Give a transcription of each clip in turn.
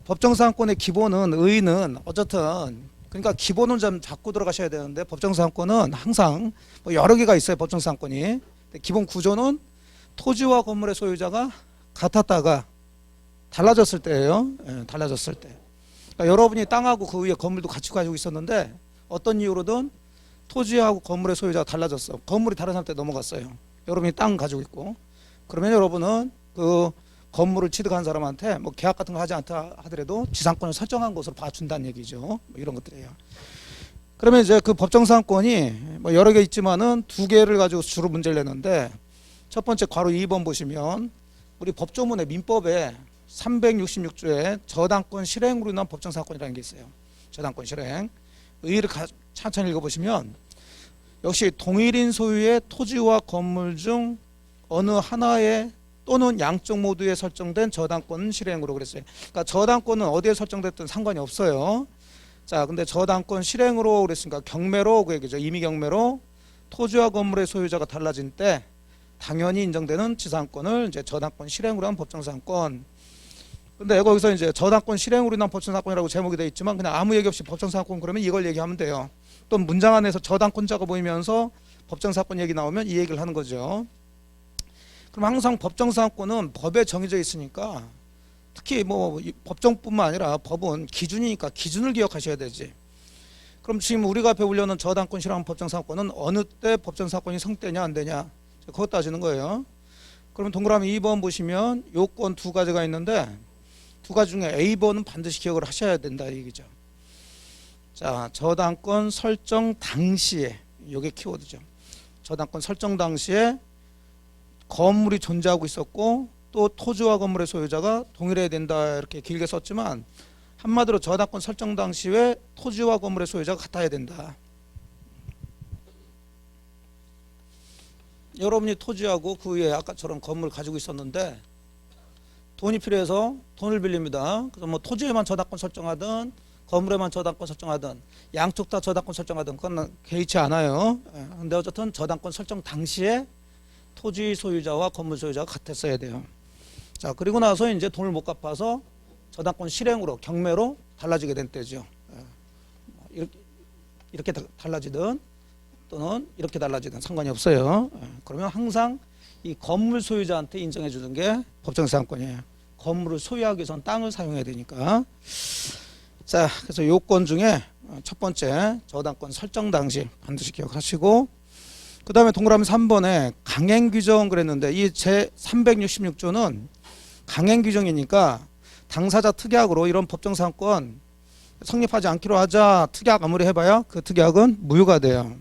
법정사항권의 기본은 의의는 어쨌든 그러니까 기본은 좀 잡고 들어가셔야 되는데 법정사항권은 항상 뭐 여러 개가 있어요. 법정사항권이 기본 구조는 토지와 건물의 소유자가 같았다가 달라졌을 때예요. 예, 달라졌을 때. 그러니까 여러분이 땅하고 그 위에 건물도 같이 가지고 있었는데 어떤 이유로든 토지하고 건물의 소유자가 달라졌어. 건물이 다른 사람한테 넘어갔어요. 여러분이 땅 가지고 있고 그러면 여러분은 그 건물을 취득한 사람한테 뭐 계약 같은 거 하지 않다 하더라도 지상권을 설정한 것으로 봐준다는 얘기죠. 뭐 이런 것들이에요. 그러면 이제 그 법정사항권이 뭐 여러 개 있지만은 두 개를 가지고 주로 문제를 내는데 첫 번째 괄호 2번 보시면 우리 법조문의 민법에 366조에 저당권 실행으로 인한 법정사항권이라는 게 있어요. 저당권 실행. 의의를 천천히 읽어보시면 역시 동일인 소유의 토지와 건물 중 어느 하나에 또는 양쪽 모두에 설정된 저당권 실행으로 그랬어요. 그러니까 저당권은 어디에 설정됐든 상관이 없어요. 자, 근데 저당권 실행으로 그랬으니까 경매로 그 얘기죠. 임의 경매로 토지와 건물의 소유자가 달라진 때 당연히 인정되는 지상권을 이제 저당권 실행으로 한 법정사항권. 근데 거기서 이제 저당권 실행으로 인한 법정사항권이라고 제목이 되어 있지만 그냥 아무 얘기 없이 법정사항권 그러면 이걸 얘기하면 돼요. 또 문장 안에서 저당권자가 보이면서 법정사항권 얘기 나오면 이 얘기를 하는 거죠. 그럼 항상 법정사항권은 법에 정해져 있으니까 특히 뭐 법정뿐만 아니라 법은 기준이니까 기준을 기억하셔야 되지. 그럼 지금 우리가 배우려는 저당권 실행 법정사항권은 어느 때 법정사항권이 성되냐 안 되냐 그것 따지는 거예요. 그러면 동그라미 2번 보시면 요건 두 가지가 있는데 두 가지 중에 A번은 반드시 기억을 하셔야 된다 이 얘기죠. 자, 저당권 설정 당시에 이게 키워드죠. 저당권 설정 당시에 건물이 존재하고 있었고 또 토지와 건물의 소유자가 동일해야 된다 이렇게 길게 썼지만 한마디로 저당권 설정 당시에 토지와 건물의 소유자가 같아야 된다. 여러분이 토지하고 그 위에 아까처럼 건물을 가지고 있었는데 돈이 필요해서 돈을 빌립니다. 그래서 뭐 토지에만 저당권 설정하든 건물에만 저당권 설정하든 양쪽 다 저당권 설정하든 그건 개의치 않아요. 근데 어쨌든 저당권 설정 당시에 토지 소유자와 건물 소유자가 같았어야 돼요. 자, 그리고 나서 이제 돈을 못 갚아서 저당권 실행으로 경매로 달라지게 된 때죠. 이렇게 달라지든 또는 이렇게 달라지든 상관이 없어요. 그러면 항상 이 건물 소유자한테 인정해 주는 게 법정사항권이에요. 건물을 소유하기 위해서는 땅을 사용해야 되니까. 자, 그래서 요건 중에 첫 번째 저당권 설정 당시 반드시 기억하시고 그 다음에 동그라미 3번에 강행규정 그랬는데 이 제 366조는 강행규정이니까 당사자 특약으로 이런 법정사항권 성립하지 않기로 하자 특약 아무리 해봐야 그 특약은 무효가 돼요.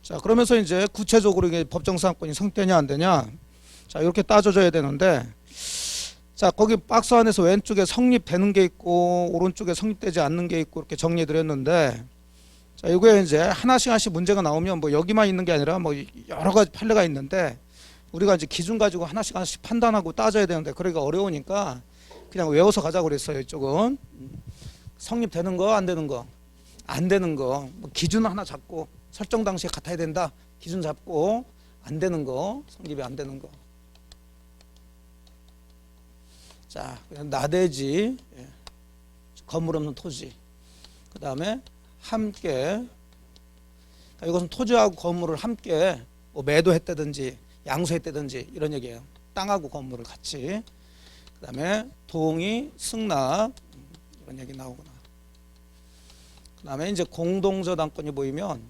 자, 그러면서 이제 구체적으로 이게 법정사항권이 성되냐 안 되냐 자 이렇게 따져줘야 되는데 자 거기 박스 안에서 왼쪽에 성립되는 게 있고 오른쪽에 성립되지 않는 게 있고 이렇게 정리해드렸는데 자 이거에 이제 하나씩 문제가 나오면 뭐 여기만 있는 게 아니라 뭐 여러 가지 판례가 있는데 우리가 이제 기준 가지고 하나씩 판단하고 따져야 되는데 그러기가 어려우니까 그냥 외워서 가자고 그랬어요. 이쪽은 성립되는 거 안 되는 거 안 되는 거 뭐 기준 하나 잡고 설정 당시에 같아야 된다 기준 잡고 안 되는 거 성립이 안 되는 거 자 나대지 건물 없는 토지 그 다음에 함께 이것은 토지하고 건물을 함께 뭐 매도했다든지 양수했다든지 이런 얘기예요. 땅하고 건물을 같이 그 다음에 동의 승낙 이런 얘기 나오구나. 그 다음에 이제 공동저당권이 보이면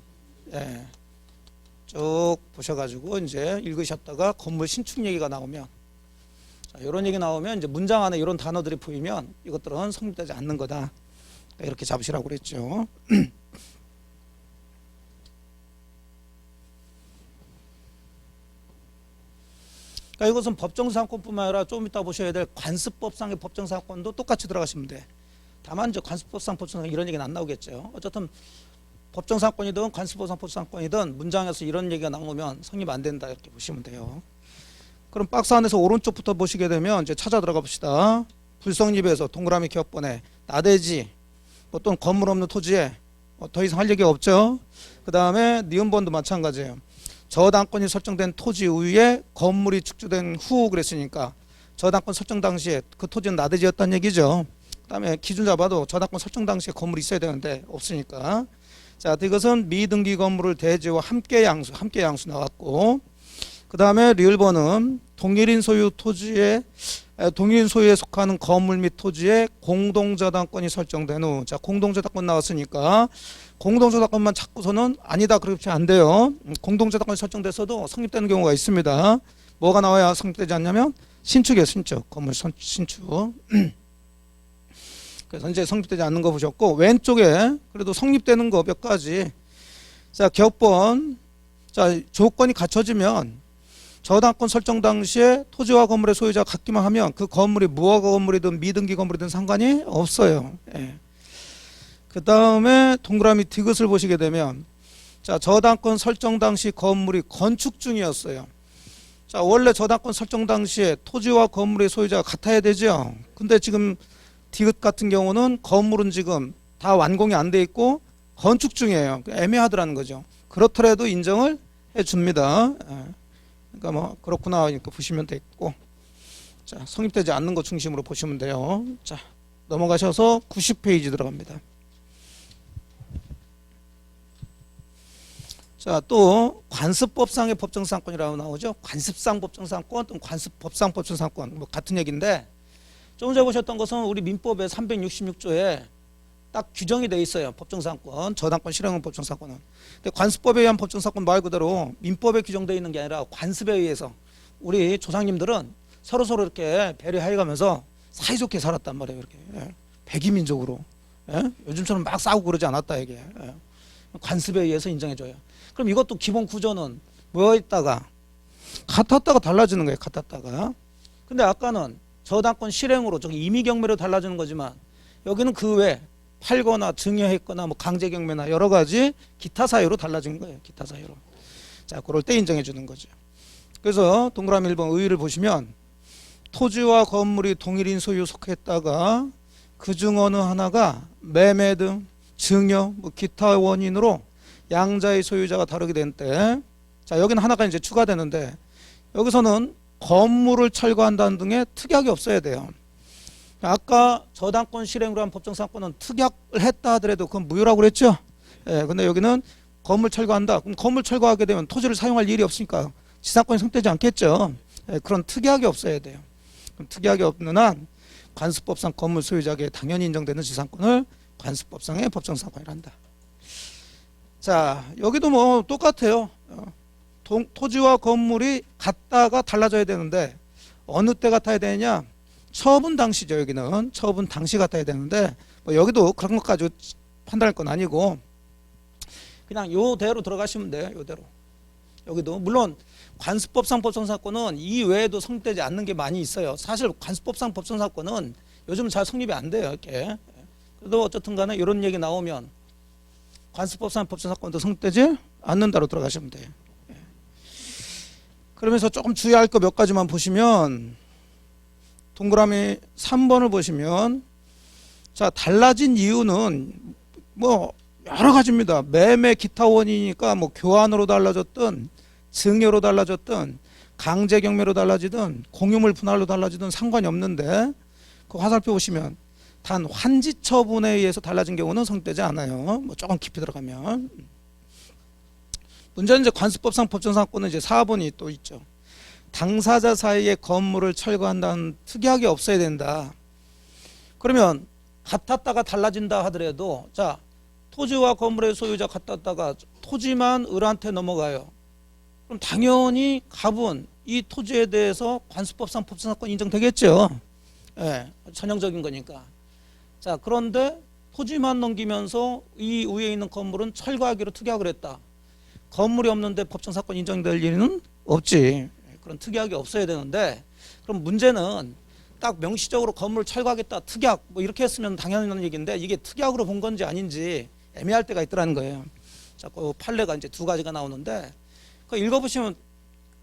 쭉 보셔가지고 이제 읽으셨다가 건물 신축 얘기가 나오면 자, 이런 얘기 나오면 이제 문장 안에 이런 단어들이 보이면 이것들은 성립되지 않는 거다. 이렇게 잡으시라고 그랬죠. 그러니까 이것은 법정사항권뿐만 아니라 좀 이따 보셔야 될 관습법상의 법정사항권도 똑같이 들어가시면 돼. 다만 이제 관습법상 법정사항권 이런 얘기는 안 나오겠죠. 어쨌든 법정사항권이든 관습법상 법정사항권이든 문장에서 이런 얘기가 나오면 성립 안 된다 이렇게 보시면 돼요. 그럼 박스 안에서 오른쪽부터 보시게 되면 이제 찾아 들어가 봅시다. 불성립에서 동그라미 기업번에 나대지 또는 건물 없는 토지에 더 이상 할 얘기가 없죠. 그 다음에 니은번도 마찬가지예요. 저당권이 설정된 토지 위에 건물이 축조된 후 그랬으니까 저당권 설정 당시에 그 토지는 나대지였다는 얘기죠. 그다음에 기준 잡아도 저당권 설정 당시에 건물이 있어야 되는데 없으니까. 자, 이것은 미등기 건물을 대지와 함께 양수 나왔고, 그다음에 리을번은 동일인 소유에 속하는 건물 및 토지에 공동저당권이 설정된 후, 자, 공동저당권 나왔으니까 공동저당권만 찾고서는 아니다 그렇게 안 돼요. 공동저당권이 설정돼서도 성립되는 경우가 있습니다. 뭐가 나와야 성립되지 않냐면 신축이에요. 신축. 건물 신축. 그래서 현재 성립되지 않는 거 보셨고, 왼쪽에 그래도 성립되는 거 몇 가지. 자, 격번. 자, 조건이 갖춰지면 저당권 설정 당시에 토지와 건물의 소유자가 같기만 하면 그 건물이 무허가 건물이든 미등기 건물이든 상관이 없어요. 예. 그 다음에 동그라미 디귿을 보시게 되면, 자, 저당권 설정 당시 건물이 건축 중이었어요. 자, 원래 저당권 설정 당시에 토지와 건물의 소유자가 같아야 되죠. 근데 지금 디귿 같은 경우는 건물은 지금 다 완공이 안 돼 있고 건축 중이에요. 애매하더라는 거죠. 그렇더라도 인정을 해줍니다. 그러니까 뭐 그렇구나 이렇게 보시면 되겠고, 자, 성립되지 않는 것 중심으로 보시면 돼요. 자, 넘어가셔서 90페이지 들어갑니다. 자, 또 관습법상의 법정상권이라고 나오죠. 관습상 법정상권 또는 관습법상 법정상권 뭐 같은 얘기인데, 조금 전에 보셨던 것은 우리 민법의 366조에 딱 규정이 돼 있어요. 법정상권, 저당권 실행은 법정상권은. 근데 관습법에 의한 법정상권 말 그대로 민법에 규정되어 있는 게 아니라 관습에 의해서 우리 조상님들은 서로 이렇게 배려해 가면서 사이좋게 살았단 말이에요. 이렇게 백이민족으로. 요즘처럼 막 싸우고 그러지 않았다 이게. 관습에 의해서 인정해줘요. 그럼 이것도 기본 구조는 뭐였다가 같았다가 달라지는 거예요. 같았다가. 근데 아까는 저당권 실행으로 저기 임의경매로 달라지는 거지만, 여기는 그 외 팔거나 증여했거나 뭐 강제경매나 여러 가지 기타 사유로 달라진 거예요. 기타 사유로. 자, 그럴 때 인정해 주는 거죠. 그래서 동그라미 1번 의의를 보시면, 토지와 건물이 동일인 소유 속했다가 그중 어느 하나가 매매 등 증여 뭐 기타 원인으로 양자의 소유자가 다르게 된 때, 자, 여기는 하나가 이제 추가되는데, 여기서는 건물을 철거한다는 등의 특약이 없어야 돼요. 아까 저당권 실행으로 한 법정상권은 특약을 했다 하더라도 그건 무효라고 그랬죠. 근데 여기는 건물 철거한다. 그럼 건물 철거하게 되면 토지를 사용할 일이 없으니까 지상권이 성립되지 않겠죠. 그런 특약이 없어야 돼요. 그럼 특약이 없는 한 관습법상 건물 소유자에게 당연히 인정되는 지상권을 관습법상의 법정상권이라 한다. 자, 여기도 뭐 똑같아요. 토지와 건물이 같다가 달라져야 되는데 어느 때 같아야 되느냐? 처분 당시죠. 여기는 처분 당시 같아야 되는데 뭐 여기도 그런 것까지 판단할 건 아니고 그냥 요대로 들어가시면 돼요. 요대로. 여기도 물론 관습법상 법정사건은 이 외에도 성립되지 않는 게 많이 있어요. 사실 관습법상 법정사건은 요즘은 잘 성립이 안 돼요. 이렇게. 그래도 어쨌든 간에 이런 얘기 나오면 관습법상 법정사건도 성립되지 않는다로 들어가시면 돼요. 그러면서 조금 주의할 거 몇 가지만 보시면, 동그라미 3번을 보시면, 자, 달라진 이유는 뭐 여러 가지입니다. 매매 기타 원인이니까 뭐 교환으로 달라졌든 증여로 달라졌든 강제경매로 달라지든 공유물 분할로 달라지든 상관이 없는데, 그 화살표 보시면 단 환지 처분에 의해서 달라진 경우는 성립되지 않아요. 뭐 조금 깊이 들어가면. 문제는 이제 관습법상 법정상권은 이제 4번이 또 있죠. 당사자 사이에 건물을 철거한다는 특약이 없어야 된다. 그러면 같았다가 달라진다 하더라도, 자, 토지와 건물의 소유자 같았다가 토지만 을한테 넘어가요. 그럼 당연히 갑은 이 토지에 대해서 관습법상 법정상권 인정되겠죠. 예, 전형적인 거니까. 자, 그런데 토지만 넘기면서 이 위에 있는 건물은 철거하기로 특약을 했다. 건물이 없는데 법정사건 인정될 일은 없지. 그런 특약이 없어야 되는데, 그럼 문제는 딱 명시적으로 건물 철거하겠다 특약 뭐 이렇게 했으면 당연한 얘기인데, 이게 특약으로 본 건지 아닌지 애매할 때가 있더라는 거예요. 자, 그 판례가 이제 두 가지가 나오는데, 그 읽어보시면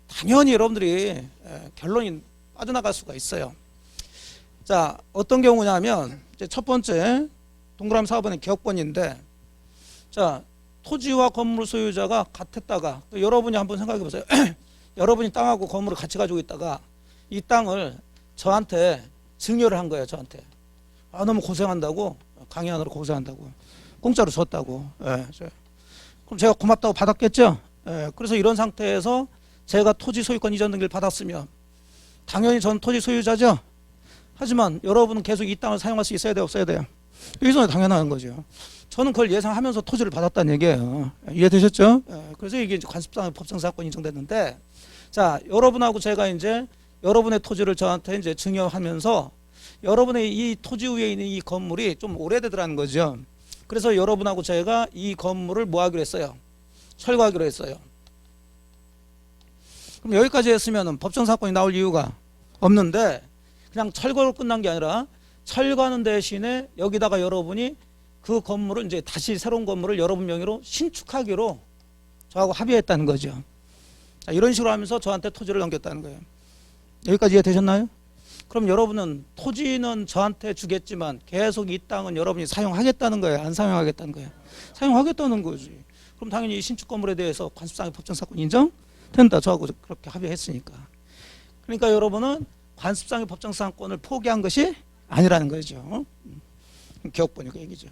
당연히 여러분들이 결론이 빠져나갈 수가 있어요. 자, 어떤 경우냐면 이제 첫 번째 동그라미 4번의 기억권인데, 자, 토지와 건물 소유자가 같았다가, 여러분이 한번 생각해 보세요. 여러분이 땅하고 건물을 같이 가지고 있다가 이 땅을 저한테 증여를 한 거예요. 저한테. 아, 너무 고생한다고, 강의하느라 고생한다고, 공짜로 줬다고. 예, 그럼 제가 고맙다고 받았겠죠. 예, 그래서 이런 상태에서 제가 토지 소유권 이전 등기를 받았으면 당연히 전 토지 소유자죠. 하지만 여러분은 계속 이 땅을 사용할 수 있어야 돼요, 없어야 돼요? 여기서 당연한 거죠. 저는 그걸 예상하면서 토지를 받았다는 얘기예요. 이해되셨죠? 예, 그래서 이게 이제 관습상의 법정사건이 인정됐는데, 자, 여러분하고 제가 이제 여러분의 토지를 저한테 이제 증여하면서 여러분의 이 토지 위에 있는 이 건물이 좀 오래되더라는 거죠. 그래서 여러분하고 제가 이 건물을 뭐 하기로 했어요? 철거하기로 했어요. 그럼 여기까지 했으면 법정사건이 나올 이유가 없는데, 그냥 철거로 끝난 게 아니라 철거하는 대신에 여기다가 여러분이 그 건물을 이제 다시 새로운 건물을 여러분 명의로 신축하기로 저하고 합의했다는 거죠. 자, 이런 식으로 하면서 저한테 토지를 넘겼다는 거예요. 여기까지 이해되셨나요? 그럼 여러분은 토지는 저한테 주겠지만 계속 이 땅은 여러분이 사용하겠다는 거예요? 안 사용하겠다는 거예요? 사용하겠다는 거지. 그럼 당연히 이 신축 건물에 대해서 관습상의 법정사건 인정된다. 저하고 그렇게 합의했으니까. 그러니까 여러분은 관습상의 법정사건을 포기한 것이 아니라는 거죠. 기억 보니까 얘기죠.